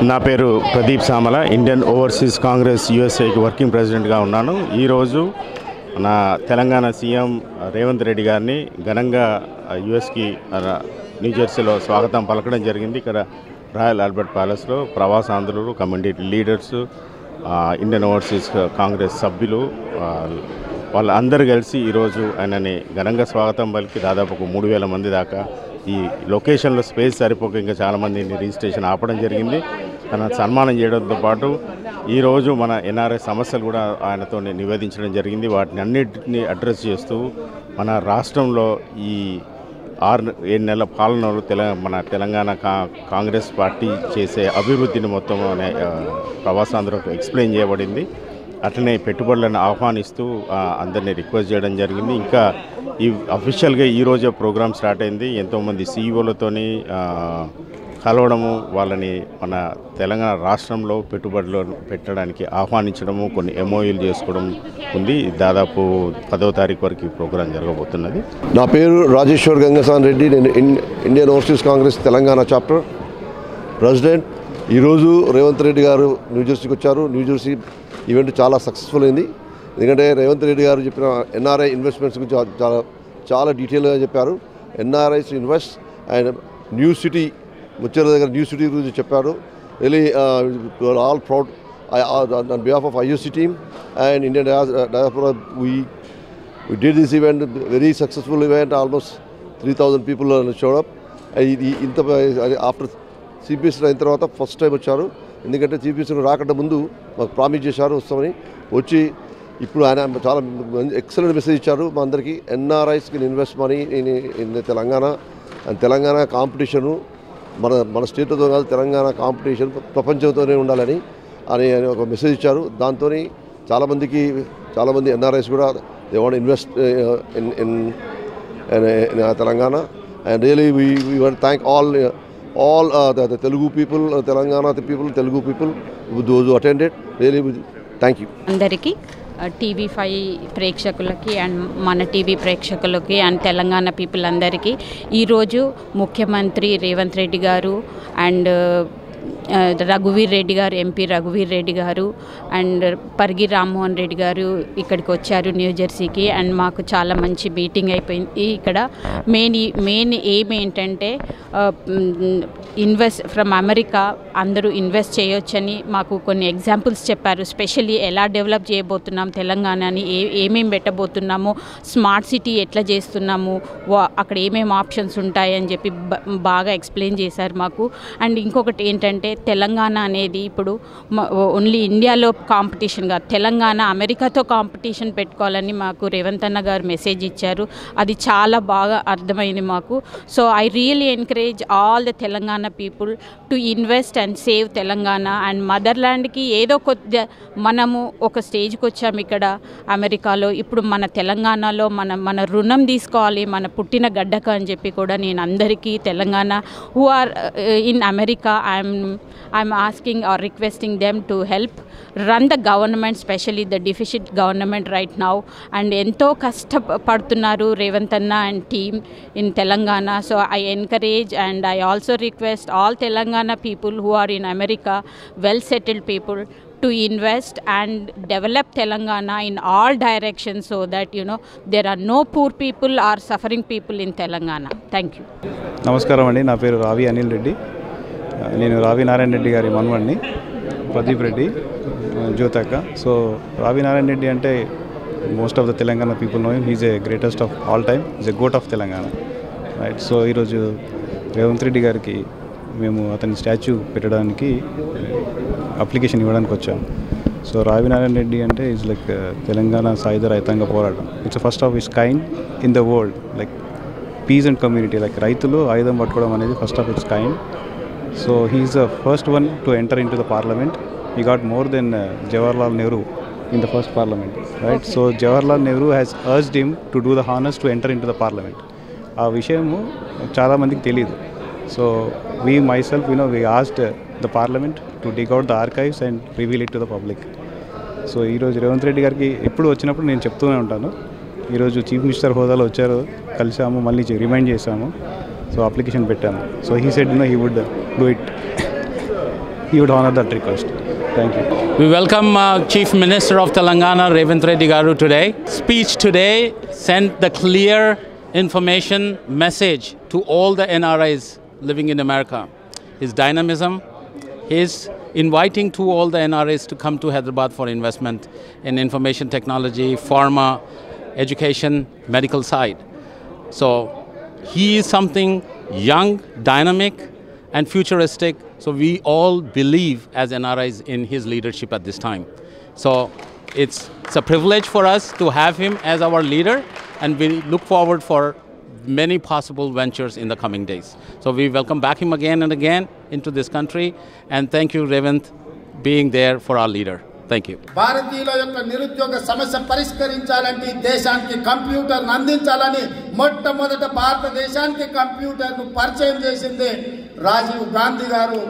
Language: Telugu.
నా పేరు ప్రదీప్ సామల, ఇండియన్ ఓవర్సీస్ కాంగ్రెస్ యూఎస్ఏకి వర్కింగ్ ప్రెసిడెంట్గా ఉన్నాను. ఈరోజు నా తెలంగాణ సీఎం రేవంత్ రెడ్డి గారిని ఘనంగా యూఎస్కి న్యూజెర్సీలో స్వాగతం పలకడం జరిగింది. ఇక్కడ రాయల్ ఆల్బర్ట్ ప్యాలెస్లో ప్రవాసాంధ్రులు, community leaders, Indian overseas Congress సభ్యులు వాళ్ళందరూ కలిసి ఈరోజు ఆయనని ఘనంగా స్వాగతం పలికి దాదాపు 3,000 మంది దాకా ఈ లొకేషన్లో స్పేస్ సరిపోక ఇంకా చాలామందిని రిజిస్ట్రేషన్ ఆపడం జరిగింది. తన సన్మానం చేయడంతో పాటు ఈరోజు మన ఎన్ఆర్ఐ సమస్యలు కూడా ఆయనతో నివేదించడం జరిగింది. వాటిని అన్నిటిని అడ్రస్ చేస్తూ మన రాష్ట్రంలో ఈ 6-7 నెలల పాలనలో మన తెలంగాణ కాంగ్రెస్ పార్టీ చేసే అభివృద్ధిని మొత్తం ప్రవాసాంధ్రులకు ఎక్స్ప్లెయిన్ చేయబడింది. అట్లనే పెట్టుబడులను ఆహ్వానిస్తూ అందరినీ రిక్వెస్ట్ చేయడం జరిగింది. ఇంకా ఈ అఫీషియల్గా ఈరోజే ప్రోగ్రామ్ స్టార్ట్ అయింది. ఎంతోమంది సీఈఓలతోని కలవడము, వాళ్ళని మన తెలంగాణ రాష్ట్రంలో పెట్టుబడులు పెట్టడానికి ఆహ్వానించడము, కొన్ని ఎంఓయూలు చేసుకోవడం ఉంది. దాదాపు 10వ తారీఖు వరకు ఈ ప్రోగ్రాం జరగబోతున్నది. నా పేరు రాజేశ్వర్ గంగసాన్ రెడ్డి. నేను Indian overseas Congress Telangana chapter president. ఈరోజు రేవంత్ రెడ్డి గారు న్యూజెర్సీకి వచ్చారు. న్యూజెర్సీ ఈవెంట్ చాలా సక్సెస్ఫుల్ అయింది. ఎందుకంటే రేవంత్ రెడ్డి గారు చెప్పిన ఎన్ఆర్ఐ ఇన్వెస్ట్మెంట్స్ గురించి చాలా డీటెయిల్గా చెప్పారు. NRIs invest and new city Muchara దగ్గర న్యూ సిటీ గురించి చెప్పారు. Really all proud on behalf of IUC team and Indian diaspora. we did this event, very successful event. Almost 3,000 people showed up. ఇంత ఆఫ్టర్ చీఫ్ మినిస్టర్ అయిన తర్వాత ఫస్ట్ టైం వచ్చారు. ఎందుకంటే చీఫ్ మినిస్టర్ రాకుండా ముందు మాకు ప్రామిస్ చేశారు వస్తామని. వచ్చి ఇప్పుడు ఆయన చాలా ఎక్సలెంట్ మెసేజ్ ఇచ్చారు మా అందరికీ. NRIs can invest money in Telangana and Telangana competition మన స్టేట్తో కాదు, తెలంగాణ కాంపిటీషన్ ప్రపంచంతోనే ఉండాలని ఒక మెసేజ్ ఇచ్చారు. దాంతో చాలామంది ఎన్ఆర్ఐస్ కూడా they want invest in Telangana. And really we want thank all the Telugu people, Telangana people, Telugu people, those who attended. Really, thank you. అందరికీ TV5 ప్రేక్షకులకి అండ్ మన టీవీ ప్రేక్షకులకి అండ్ తెలంగాణ పీపుల్ అందరికీ ఈరోజు ముఖ్యమంత్రి రేవంత్ రెడ్డి గారు అండ్ రఘువీర్ రెడ్డి గారు, ఎంపీ రఘువీర్ రెడ్డి గారు అండ్ పరిగి రామ్మోహన్ రెడ్డి గారు ఇక్కడికి వచ్చారు న్యూజెర్సీకి. అండ్ మాకు చాలా మంచి మీటింగ్ అయిపోయింది. ఇక్కడ మెయిన్ ఎయిమ్ ఏంటంటే ఇన్వెస్ట్ ఫ్రమ్ అమెరికా అందరూ ఇన్వెస్ట్ చేయొచ్చని మాకు కొన్ని ఎగ్జాంపుల్స్ చెప్పారు. స్పెషల్లీ ఎలా డెవలప్ చేయబోతున్నాం తెలంగాణని, ఏమేమి పెట్టబోతున్నాము, స్మార్ట్ సిటీ ఎట్లా చేస్తున్నాము, అక్కడ ఏమేమి ఆప్షన్స్ ఉంటాయని చెప్పి బాగా ఎక్స్ప్లెయిన్ చేశారు మాకు. అండ్ ఇంకొకటి ఏంటంటే తెలంగాణ అనేది ఇప్పుడు ఓన్లీ ఇండియాలో కాంపిటీషన్ కాదు, తెలంగాణ అమెరికాతో కాంపిటీషన్ పెట్టుకోవాలని మాకు రేవంత్ అన్న గారు మెసేజ్ ఇచ్చారు. అది చాలా బాగా అర్థమైంది మాకు. So I really encourage all the Telangana people to invest and save Telangana and మదర్లాండ్కి ఏదో కొద్దిగా మనము ఒక స్టేజ్కి వచ్చాము ఇక్కడ అమెరికాలో. ఇప్పుడు మన తెలంగాణలో మన రుణం తీసుకోవాలి మన పుట్టిన గడ్డక అని చెప్పి కూడా నేను అందరికీ Telangana who are in America I'm asking or requesting them to help run the government, especially the deficit government right now. And ento kashtapadtunnaru Revanth Anna and team in Telangana. So I encourage and I also request all Telangana people who are in America, well settled people, to invest and develop Telangana in all directions so that there are no poor people or suffering people in Telangana. Thank you. నమస్కారం అండి. నా పేరు రావి అనిల్ రెడ్డి. నేను రావి నారాయణ రెడ్డి గారి మనవడిని, ప్రదీప్ రెడ్డి జ్యోతక్క. సో రావి నారాయణ రెడ్డి అంటే most of the Telangana people know him. He's a greatest of all time, is a goat of Telangana, right. So ఈరోజు రేవంత్ రెడ్డి గారికి మేము అతని స్టాచ్యూ పెట్టడానికి అప్లికేషన్ ఇవ్వడానికి వచ్చాము. సో రావి నారాయణ రెడ్డి అంటే ఈజ్ లైక్ తెలంగాణ సాయుధ రైతాంగ పోరాటం. It's first of its kind in the world, like peace and community, like రైతులు ఆయుధం పట్టుకోవడం అనేది first of its kind. So he is the first one to enter into the parliament. He got more than Jawaharlal Nehru in the first parliament, right? Okay. So Jawaharlal Nehru has urged him to do the honors to enter into the parliament. ఆ విషయము చాలా మందికి తెలియదు. So we myself, we asked the parliament to dig out the archives and reveal it to the public. So ఈరోజు రేవంత్ రెడ్డి గారికి ఎప్పుడు వచ్చినప్పుడు నేను చెప్తూనే ఉంటాను. ఈరోజు చీఫ్ మినిస్టర్ హోదాలో వచ్చారు, కలిసాము, మళ్ళీ రిమైండ్ చేశాము. సో అప్లికేషన్ పెట్టాను. So he said he would do it. he would honor that request. Thank you. We welcome Chief Minister of Telangana, Revanth Reddy Garu today. Speech today sent the clear information message to all the NRIs living in America. His dynamism, his inviting to all the NRIs to come to Hyderabad for investment in information technology, pharma, education, medical side. So he is something young, dynamic, and futuristic. So we all believe as NRIs in his leadership at this time. So it's a privilege for us to have him as our leader, and we look forward for many possible ventures in the coming days. So we welcome back him again and again into this country, and thank you, Revanth, being there for our leader. Thank you. భారతీయుల యొక్క నిరుద్యోగ సమస్య పరిష్కరించాలంటే దేశానికి కంప్యూటర్ను అందించాలని మొట్టమొదట భారతదేశానికి కంప్యూటర్ను పరిచయం చేసిందే రాజీవ్ గాంధీ గారు.